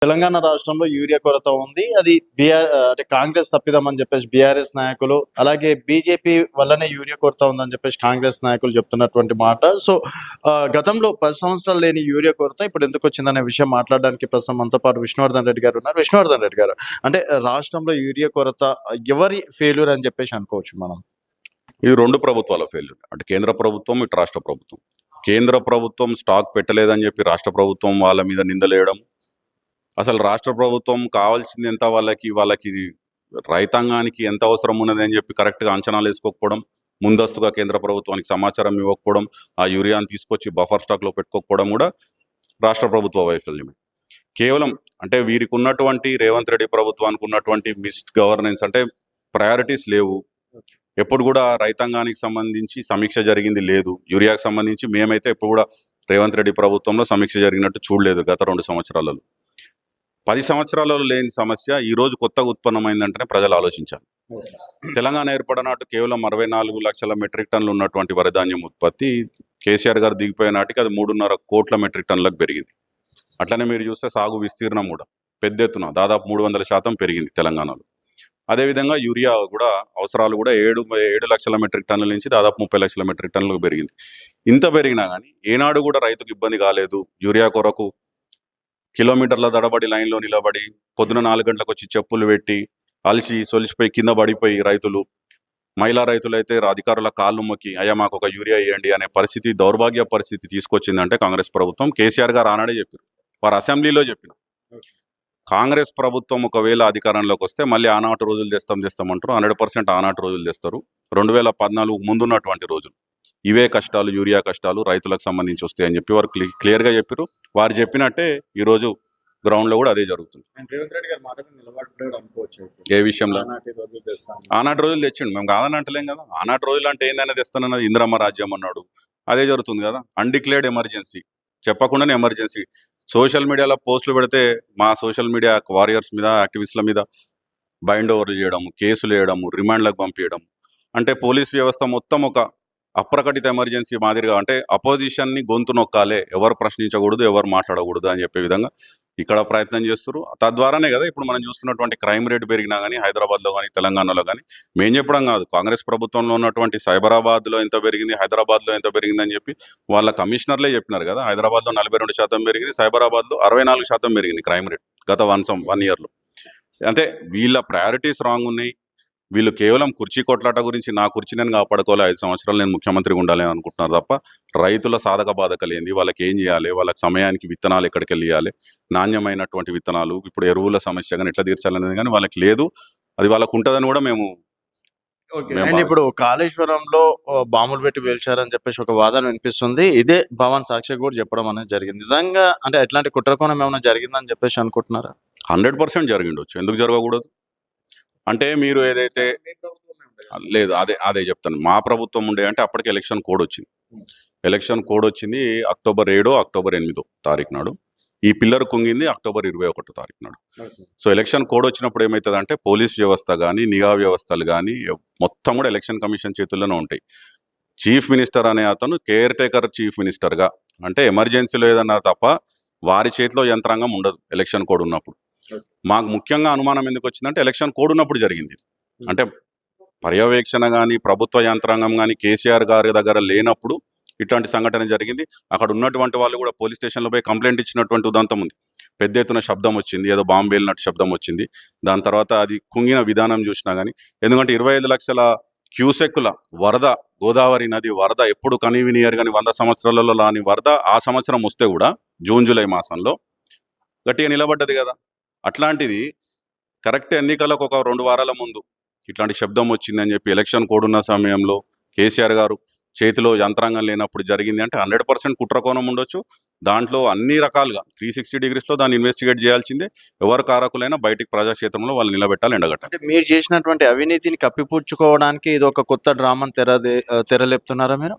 తెలంగాణ రాష్ట్రంలో యూరియా కొరత ఉంది. అది అంటే కాంగ్రెస్ తప్పిదమని చెప్పేసి బీఆర్ఎస్ నాయకులు, అలాగే బీజేపీ వల్లనే యూరియా కొరత ఉందని చెప్పేసి కాంగ్రెస్ నాయకులు చెప్తున్నటువంటి మాట. సో, గతంలో 10 సంవత్సరాలు లేని యూరియా కొరత ఇప్పుడు ఎందుకొచ్చిందనే విషయం మాట్లాడడానికి ప్రస్తుతం మనతో పాటు విష్ణువర్ధన్ రెడ్డి గారు ఉన్నారు. విష్ణువర్ధన్ రెడ్డి గారు, అంటే రాష్ట్రంలో యూరియా కొరత ఎవరి ఫెయిల్యూర్ అని చెప్పేసి అనుకోవచ్చు మనం? ఇది 2 ప్రభుత్వాల ఫెయిల్యూర్. అటు కేంద్ర ప్రభుత్వం, ఇటు రాష్ట్ర ప్రభుత్వం. కేంద్ర ప్రభుత్వం స్టాక్ పెట్టలేదని చెప్పి రాష్ట్ర ప్రభుత్వం వాళ్ళ మీద నిందలేయడం. అసలు రాష్ట్ర ప్రభుత్వం కావాల్సింది ఎంత, వాళ్ళకి రైతాంగానికి ఎంత అవసరం ఉన్నది అని చెప్పి కరెక్ట్గా అంచనాలు వేసుకోకపోవడం, ముందస్తుగా కేంద్ర ప్రభుత్వానికి సమాచారం ఇవ్వకపోవడం, ఆ యూరియాని తీసుకొచ్చి బఫర్ స్టాక్లో పెట్టుకోకపోవడం కూడా రాష్ట్ర ప్రభుత్వ వైఫల్యమే. కేవలం అంటే వీరికి ఉన్నటువంటి రేవంత్ రెడ్డి ప్రభుత్వానికి ఉన్నటువంటి మిస్డ్ గవర్నెన్స్, అంటే ప్రయారిటీస్ లేవు. ఎప్పుడు కూడా రైతాంగానికి సంబంధించి సమీక్ష జరిగింది లేదు. యూరియాకి సంబంధించి మేమైతే ఎప్పుడు కూడా రేవంత్ రెడ్డి ప్రభుత్వంలో సమీక్ష జరిగినట్టు చూడలేదు గత 2 సంవత్సరాలలో. 10 సంవత్సరాలలో లేని సమస్య ఈ రోజు కొత్తగా ఉత్పన్నమైందంటేనే ప్రజలు ఆలోచించాలి. తెలంగాణ ఏర్పడినట్టు కేవలం 64 లక్షల మెట్రిక్ టన్నులు ఉన్నటువంటి వరిధాన్యం ఉత్పత్తి కేసీఆర్ గారు దిగిపోయే నాటికి అది 3.5 కోట్ల మెట్రిక్ టన్నులకు పెరిగింది. అట్లనే మీరు చూస్తే సాగు విస్తీర్ణం కూడా పెద్ద ఎత్తున దాదాపు 300% పెరిగింది తెలంగాణలో. అదేవిధంగా యూరియా కూడా అవసరాలు కూడా 7 లక్షల మెట్రిక్ టన్నుల నుంచి దాదాపు 30 లక్షల మెట్రిక్ టన్నులకు పెరిగింది. ఇంత పెరిగినా కానీ ఏనాడు కూడా రైతుకు ఇబ్బంది కాలేదు. యూరియా కొరకు కిలోమీటర్ల తడబడి లైన్లో నిలబడి పొద్దున 4 గంటలకు వచ్చి చెప్పులు పెట్టి అలిసి సొలిసిపోయి కింద పడిపోయి రైతులు, మహిళా రైతులైతే అధికారుల కాళ్ళు మొక్కి అయ్యా మాకు ఒక యూరియా ఇవ్వండి అనే పరిస్థితి, దౌర్భాగ్య పరిస్థితి తీసుకొచ్చిందంటే కాంగ్రెస్ ప్రభుత్వం. కేసీఆర్ గారు ఆనాడే చెప్పారు, వారు అసెంబ్లీలో చెప్పిన కాంగ్రెస్ ప్రభుత్వం ఒకవేళ అధికారంలోకి వస్తే మళ్ళీ ఆనాటి రోజులు తెస్తామంటారు. 100% ఆనాటి రోజులు తెస్తారు. 2014 ముందున్నటువంటి రోజులు ఇవే కష్టాలు, యూరియా కష్టాలు రైతులకు సంబంధించి వస్తాయని చెప్పి వారు క్లియర్గా చెప్పారు. వారు చెప్పినట్టే ఈరోజు గ్రౌండ్లో కూడా అదే జరుగుతుంది. ఏ విషయంలో ఆనాటి రోజులు తెచ్చిండు, మేము కాదని అంటలేం కదా. ఆనాటి రోజులు అంటే ఏందనేది తెస్తానన్నది ఇందిరమ్మ రాజ్యం అన్నాడు, అదే జరుగుతుంది కదా. అన్డిక్లేర్డ్ ఎమర్జెన్సీ, చెప్పకుండానే ఎమర్జెన్సీ. సోషల్ మీడియాలో పోస్టులు పెడితే మా సోషల్ మీడియా వారియర్స్ మీద, యాక్టివిస్టుల మీద బైండ్ ఓవర్లు చేయడం, కేసులు వేయడము, రిమాండ్లకు పంపించడం, అంటే పోలీస్ వ్యవస్థ మొత్తం ఒక అప్రకటిత ఎమర్జెన్సీ మాదిరిగా, అంటే అపోజిషన్ని గొంతు నొక్కాలే, ఎవరు ప్రశ్నించకూడదు, ఎవరు మాట్లాడకూడదు అని చెప్పే విధంగా ఇక్కడ ప్రయత్నం చేస్తారు. తద్వారానే కదా ఇప్పుడు మనం చూస్తున్నటువంటి క్రైమ్ రేట్ పెరిగినా కానీ హైదరాబాద్లో కానీ తెలంగాణలో కానీ. మేము చెప్పడం కాదు, కాంగ్రెస్ ప్రభుత్వంలో ఉన్నటువంటి సైబరాబాద్లో ఎంత పెరిగింది, హైదరాబాద్లో ఎంత పెరిగింది అని చెప్పి వాళ్ళ కమిషనర్లే చెప్పినారు కదా. హైదరాబాద్లో 42% పెరిగింది, సైబరాబాద్లో 64% పెరిగింది క్రైమ్ రేట్ గత 1 ఇయర్లో. అంటే వీళ్ళ ప్రయారిటీస్ రాంగ్ ఉన్నాయి. వీళ్ళు కేవలం కుర్చీ కొట్లాట గురించి, నా కుర్చీ నేను కాపాడుకోవాలి, 5 సంవత్సరాలు నేను ముఖ్యమంత్రిగా ఉండాలి అని అనుకుంటున్నారు తప్ప రైతుల సాధక బాధకలు ఏంది, వాళ్ళకి ఏం చేయాలి, వాళ్ళకి సమయానికి విత్తనాలు ఎక్కడికి వెళ్ళాలి, నాణ్యమైనటువంటి విత్తనాలు, ఇప్పుడు ఎరువుల సమస్య కానీ ఎట్లా తీర్చాలనేది కానీ వాళ్ళకి లేదు. అది వాళ్ళకు ఉంటుందని కూడా మేము ఇప్పుడు కాళేశ్వరంలో బాంబులు పెట్టి పేల్చారని చెప్పేసి ఒక వాదన వినిపిస్తుంది. ఇదే భవన్ సాక్షి కూడా చెప్పడం అనేది జరిగింది. నిజంగా అంటే ఎట్లాంటి కుట్రకోణం ఏమైనా జరిగిందని చెప్పేసి అనుకుంటున్నారా? 100% జరిగిండొచ్చు, ఎందుకు జరగకూడదు? అంటే మీరు ఏదైతే లేదు, అదే చెప్తాను. మా ప్రభుత్వం ఉండే అంటే అప్పటికి ఎలక్షన్ కోడ్ వచ్చింది. ఎలక్షన్ కోడ్ వచ్చింది అక్టోబర్ 7, అక్టోబర్ 8 నాడు. ఈ పిల్లర్ కుంగింది అక్టోబర్ 21 నాడు. సో ఎలక్షన్ కోడ్ వచ్చినప్పుడు ఏమవుతుందంటే పోలీస్ వ్యవస్థ కానీ, నిఘా వ్యవస్థలు కానీ మొత్తం కూడా ఎలక్షన్ కమిషన్ చేతుల్లోనే ఉంటాయి. చీఫ్ మినిస్టర్ అనే అతను కేర్ టేకర్ చీఫ్ మినిస్టర్గా, అంటే ఎమర్జెన్సీలో ఏదన్నా తప్ప వారి చేతిలో యంత్రాంగం ఉండదు ఎలక్షన్ కోడ్ ఉన్నప్పుడు. మాకు ముఖ్యంగా అనుమానం ఎందుకు వచ్చిందంటే ఎలక్షన్ కోడ్ ఉన్నప్పుడు జరిగింది. అంటే పర్యవేక్షణ కానీ ప్రభుత్వ యంత్రాంగం కానీ కేసీఆర్ గారి దగ్గర లేనప్పుడు ఇట్లాంటి సంఘటన జరిగింది. అక్కడ ఉన్నటువంటి వాళ్ళు కూడా పోలీస్ స్టేషన్లో పోయి కంప్లైంట్ ఇచ్చినటువంటి ఉదంతం ఉంది. పెద్ద ఎత్తున శబ్దం వచ్చింది, ఏదో బాంబు వెళ్ళినట్టు శబ్దం వచ్చింది. దాని తర్వాత అది కుంగిన విధానం చూసినా కానీ, ఎందుకంటే 25 లక్షల క్యూసెక్కుల వరద, గోదావరి నది వరద ఎప్పుడు కనీవినియర్ కానీ 100 సంవత్సరాలలో లాని వరద ఆ సంవత్సరం వస్తే కూడా జూన్ జూలై మాసంలో గట్టిగా నిలబడ్డది కదా. అట్లాంటిది కరెక్ట్ ఎన్నికలకు ఒక 2 వారాల ముందు ఇట్లాంటి శబ్దం వచ్చిందని చెప్పి ఎలక్షన్ కోడ్ ఉన్న సమయంలో కేసీఆర్ గారు చేతిలో యంత్రాంగం లేనప్పుడు జరిగింది అంటే 100% కుట్రకోణం ఉండొచ్చు. దాంట్లో అన్ని రకాలుగా 360 డిగ్రీస్లో దాన్ని ఇన్వెస్టిగేట్ చేయాల్సిందే. ఎవరు కారకులైనా బయటికి ప్రజాక్షేత్రంలో వాళ్ళు నిలబెట్టాలి, ఎండగట్టాలి. మీరు చేసినటువంటి అవినీతిని కప్పిపుచ్చుకోవడానికి ఇది ఒక కొత్త డ్రామాను తెరలేపుతున్నారా మీరు?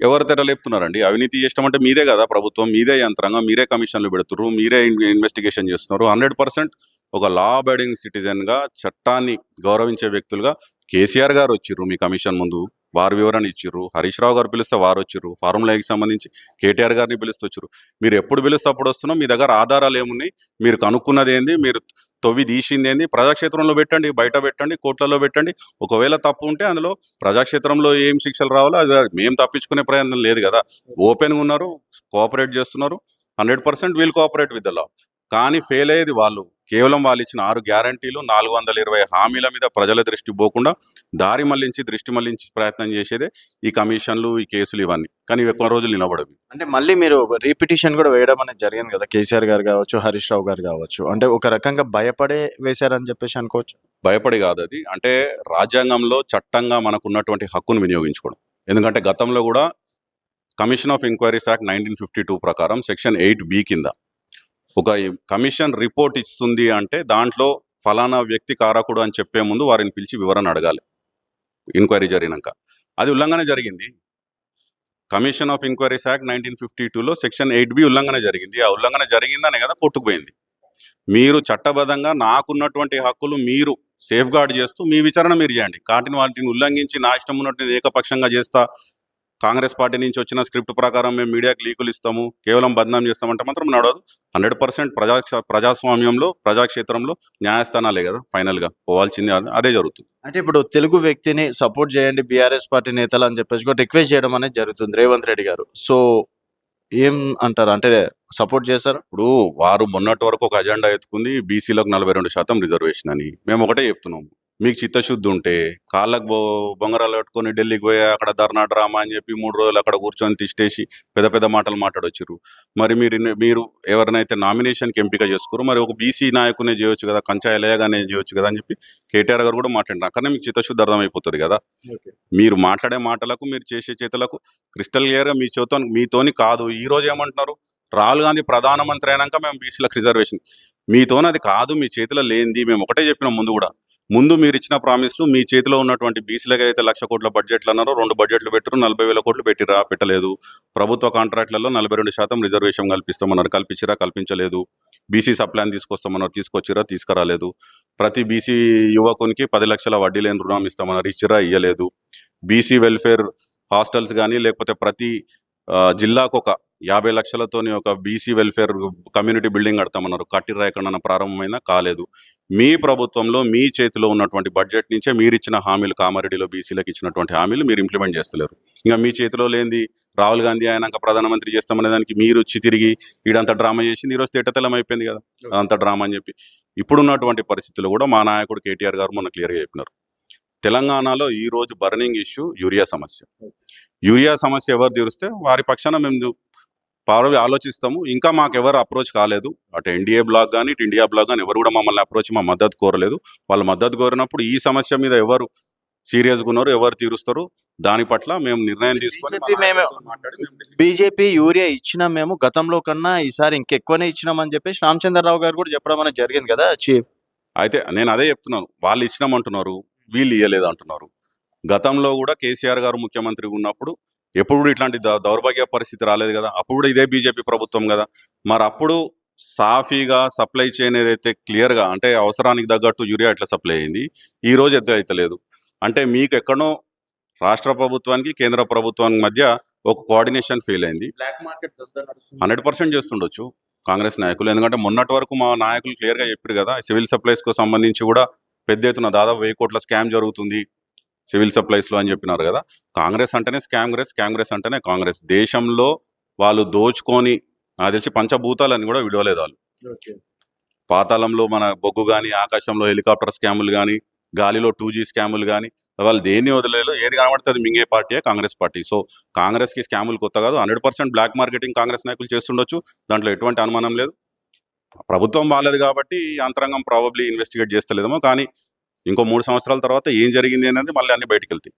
ఎవరు తెరలేపుతున్నారండి? అవినీతి చేసడం అంటే మీదే కదా ప్రభుత్వం, మీదే యంత్రాంగం, మీరే కమిషన్లు పెడుతున్నారు, మీరే ఇన్వెస్టిగేషన్ చేస్తున్నారు. 100% ఒక లా అబైడింగ్ సిటిజన్గా, చట్టాన్ని గౌరవించే వ్యక్తులుగా కేసీఆర్ గారు వచ్చిర్రు మీ కమిషన్ ముందు. వారు వివరణ ఇచ్చిర్రు. హరీష్ రావు గారు పిలిస్తే వారు వచ్చిర్రు. ఫార్ములాకి సంబంధించి కేటీఆర్ గారిని పిలుస్తూ వచ్చిర్రు. మీరు ఎప్పుడు పిలిస్తే అప్పుడు వస్తున్నాం. మీ దగ్గర ఆధారాలు ఏమున్నాయి, మీరు కనుక్కున్నది ఏంది, మీరు తొవ్వి తీసింది ఏంది, ప్రజాక్షేత్రంలో పెట్టండి, బయట పెట్టండి, కోర్టులలో పెట్టండి. ఒకవేళ తప్పు ఉంటే అందులో ప్రజాక్షేత్రంలో ఏం శిక్షలు రావాలో అది మేము తప్పించుకునే ప్రయత్నం లేదు కదా. ఓపెన్గా ఉన్నారు, కోఆపరేట్ చేస్తున్నారు. 100% we'll cooperate with the law. కానీ ఫెయిల్ అయ్యేది వాళ్ళు. కేవలం వాళ్ళు ఇచ్చిన 6 గ్యారంటీలు, 420 హామీల మీద ప్రజల దృష్టి పోకుండా దారి మళ్లించి, దృష్టి మళ్లించి ప్రయత్నం చేసేదే ఈ కమిషన్లు, ఈ కేసులు ఇవన్నీ. కానీ ఇవి ఎక్కువ రోజులు నిలబడవి. అంటే మళ్ళీ మీరు రీపిటిషన్ కూడా వేయడం అనేది జరిగింది కదా, కేసీఆర్ గారు కావచ్చు, హరీష్ రావు గారు కావచ్చు. అంటే ఒక రకంగా భయపడే వేశారని చెప్పేసి అనుకోవచ్చు. భయపడి కాదు అది. అంటే రాజ్యాంగంలో చట్టంగా మనకు ఉన్నటువంటి హక్కును వినియోగించుకోవడం. ఎందుకంటే గతంలో కూడా కమిషన్ ఆఫ్ ఎంక్వైరీస్ యాక్ట్ 1952 ప్రకారం సెక్షన్ 8B కింద ఒక కమిషన్ రిపోర్ట్ ఇస్తుంది అంటే దాంట్లో ఫలానా వ్యక్తి కారకుడు అని చెప్పే ముందు వారిని పిలిచి వివరణ అడగాలి ఎంక్వైరీ జరిగినాక. అది ఉల్లంఘన జరిగింది. కమిషన్ ఆఫ్ ఎంక్వైరీస్ యాక్ట్ 1952లో సెక్షన్ 8B ఉల్లంఘన జరిగింది. ఆ ఉల్లంఘన జరిగిందనే కదా కొట్టుకుపోయింది. మీరు చట్టబద్ధంగా నాకున్నటువంటి హక్కులు మీరు సేఫ్ గార్డ్ చేస్తూ మీ విచారణ మీరు చేయండి. వాటిని ఉల్లంఘించి నా ఇష్టం ఉన్నట్టు నేను ఏకపక్షంగా చేస్తా, కాంగ్రెస్ పార్టీ నుంచి వచ్చిన స్క్రిప్ట్ ప్రకారం మేము మీడియాకి లీకులు ఇస్తాము, కేవలం బదనాం చేస్తామంటే మాత్రం నడవదు. 100% ప్రజాస్వామ్యంలో, ప్రజాక్షేత్రంలో న్యాయస్థానాలే కదా ఫైనల్గా పోవాల్సింది. అదే జరుగుతుంది. అంటే ఇప్పుడు తెలుగు వ్యక్తిని సపోర్ట్ చేయండి బీఆర్ఎస్ పార్టీ నేతలు అని చెప్పేసి కూడా రిక్వెస్ట్ చేయడం అనేది జరుగుతుంది రేవంత్ రెడ్డి గారు. సో ఏం అంటారు, అంటే సపోర్ట్ చేస్తారు? ఇప్పుడు వారు మొన్నటి వరకు ఒక అజెండా ఎత్తుకుంది, బీసీలకు 42% రిజర్వేషన్ అని. మేము ఒకటే చెప్తున్నాము, మీకు చిత్తశుద్ధి ఉంటే కాళ్ళకు బొంగరాలు కట్టుకొని ఢిల్లీకి పోయి అక్కడ ధర్నా డ్రామా అని చెప్పి 3 రోజులు అక్కడ కూర్చొని తిష్టేసి పెద్ద పెద్ద మాటలు మాట్లాడొచ్చారు. మరి మీరు ఎవరినైతే నామినేషన్కి ఎంపిక చేసుకోరు, మరి ఒక బీసీ నాయకునే చేయొచ్చు కదా, కంచా ఎలయగానే చేయొచ్చు కదా అని చెప్పి కేటీఆర్ గారు కూడా మాట్లాడినారు. అక్కడనే మీకు చిత్తశుద్ధి అర్థమైపోతుంది కదా. మీరు మాట్లాడే మాటలకు, మీరు చేసే చేతులకు క్రిస్టల్ క్లియర్గా మీతోని కాదు. ఈ రోజు ఏమంటున్నారు, రాహుల్ గాంధీ ప్రధానమంత్రి అయినాక మేము బీసీలకు రిజర్వేషన్. మీతోని అది కాదు, మీ చేతిలో లేనిది. మేము ఒకటే చెప్పినాం ముందు మీరు ఇచ్చిన ప్రామిస్లు, మీ చేతిలో ఉన్నటువంటి బీసీలకు అయితే 1,00,000 కోట్ల బడ్జెట్లు అన్నారో 2 బడ్జెట్లు పెట్టారు, 40,000 కోట్లు పెట్టలేదు. ప్రభుత్వ కాంట్రాక్ట్లలో 42% రిజర్వేషన్ కల్పిస్తామన్నారు, కల్పించలేదు. బీసీ సప్లాన్ తీసుకొస్తామన్నారు, తీసుకురాలేదు. ప్రతి బీసీ యువకునికి 10 లక్షల వడ్డీ లేని రుణం ఇస్తామన్నారు, ఇయ్యలేదు. బీసీ వెల్ఫేర్ హాస్టల్స్ కానీ, లేకపోతే ప్రతి జిల్లాకు ఒక 50 లక్షలతోని ఒక బీసీ వెల్ఫేర్ కమ్యూనిటీ బిల్డింగ్ కడతామన్నారు, కట్టిరా ఎక్కడన్నా ప్రారంభమైనా కాలేదు. మీ ప్రభుత్వంలో మీ చేతిలో ఉన్నటువంటి బడ్జెట్ నుంచే మీరు ఇచ్చిన హామీలు, కామారెడ్డిలో బీసీలకు ఇచ్చినటువంటి హామీలు మీరు ఇంప్లిమెంట్ చేస్తలేరు. ఇంకా మీ చేతిలో లేనిది రాహుల్ గాంధీ ఆయనక ప్రధానమంత్రి చేస్తామనే దానికి మీరు తిరిగి ఈడంతా డ్రామా చేసింది. ఈరోజు తేటతెల్లం అయిపోయింది కదా అంత డ్రామా అని చెప్పి. ఇప్పుడున్నటువంటి పరిస్థితుల్లో కూడా మా నాయకుడు కేటీఆర్ గారు మొన్న క్లియర్గా చెప్పినారు, తెలంగాణలో ఈ రోజు బర్నింగ్ ఇష్యూ యూరియా సమస్య. యూరియా సమస్య ఎవరు తీరుస్తే వారి పక్షాన మేము పార్వవి ఆలోచిస్తాము. ఇంకా మాకు ఎవరు అప్రోచ్ కాలేదు, అటు ఎన్డీఏ బ్లాక్ కానీ, ఇటు ఇండియా బ్లాక్ కానీ ఎవరు కూడా మమ్మల్ని అప్రోచ్ మా మద్దతు కోరలేదు. వాళ్ళు మద్దతు కోరినప్పుడు ఈ సమస్య మీద ఎవరు సీరియస్గా ఉన్నారు, ఎవరు తీరుస్తారు, దాని పట్ల మేము నిర్ణయం తీసుకొని బీజేపీ యూరియా ఇచ్చినాం మేము గతంలో కన్నా ఈసారి ఇంకెక్కువనే ఇచ్చినామని చెప్పేసి రామచంద్రరావు గారు కూడా చెప్పడం అనేది జరిగింది కదా చీఫ్. అయితే నేను అదే చెప్తున్నాను, వాళ్ళు ఇచ్చినామంటున్నారు, వీళ్ళు ఇయ్యలేదు అంటున్నారు. గతంలో కూడా కేసీఆర్ గారు ముఖ్యమంత్రిగా ఉన్నప్పుడు ఎప్పుడు కూడా ఇట్లాంటి దౌర్భాగ్య పరిస్థితి రాలేదు కదా. అప్పుడు కూడా ఇదే బీజేపీ ప్రభుత్వం కదా. మరి అప్పుడు సాఫీగా సప్లై చైన్ ఏదైతే క్లియర్గా, అంటే అవసరానికి తగ్గట్టు యూరియా ఎట్లా సప్లై అయింది, ఈ రోజు అవుతలేదు. అంటే మీకు ఎక్కడో రాష్ట్ర ప్రభుత్వానికి, కేంద్ర ప్రభుత్వానికి మధ్య ఒక కోఆర్డినేషన్ ఫెయిల్ అయింది. 100% చేస్తుండొచ్చు కాంగ్రెస్ నాయకులు. ఎందుకంటే మొన్నటి వరకు మా నాయకులు క్లియర్గా చెప్పారు కదా, సివిల్ సప్లైస్కు సంబంధించి కూడా పెద్ద ఎత్తున దాదాపు 1000 కోట్ల స్కామ్ జరుగుతుంది సివిల్ సప్లైస్లో అని చెప్పినారు కదా. కాంగ్రెస్ అంటేనే కాంగ్రెస్ అంటేనే కాంగ్రెస్. దేశంలో వాళ్ళు దోచుకొని నాకు తెలిసి పంచభూతాలని కూడా విడవలేదు వాళ్ళు. పాతాళంలో మన బొగ్గు కానీ, ఆకాశంలో హెలికాప్టర్ స్కాములు కానీ, గాలిలో 2G స్కాములు కానీ, వాళ్ళు దేన్ని వదిలేదు. ఏది కనబడుతుంది మింగే పార్టీయే కాంగ్రెస్ పార్టీ. సో కాంగ్రెస్కి స్కాములు కొత్త కాదు. 100% బ్లాక్ మార్కెటింగ్ కాంగ్రెస్ నాయకులు చేస్తుండొచ్చు, దాంట్లో ఎటువంటి అనుమానం లేదు. ప్రభుత్వం బాగాలేదు కాబట్టి యంత్రాంగం ప్రాబబ్లీ ఇన్వెస్టిగేట్ చేస్తలేదేమో. కానీ ఇంకో 3 సంవత్సరాల తర్వాత ఏం జరిగింది అనేది మళ్ళీ అన్ని బయటకు వెళ్తాయి.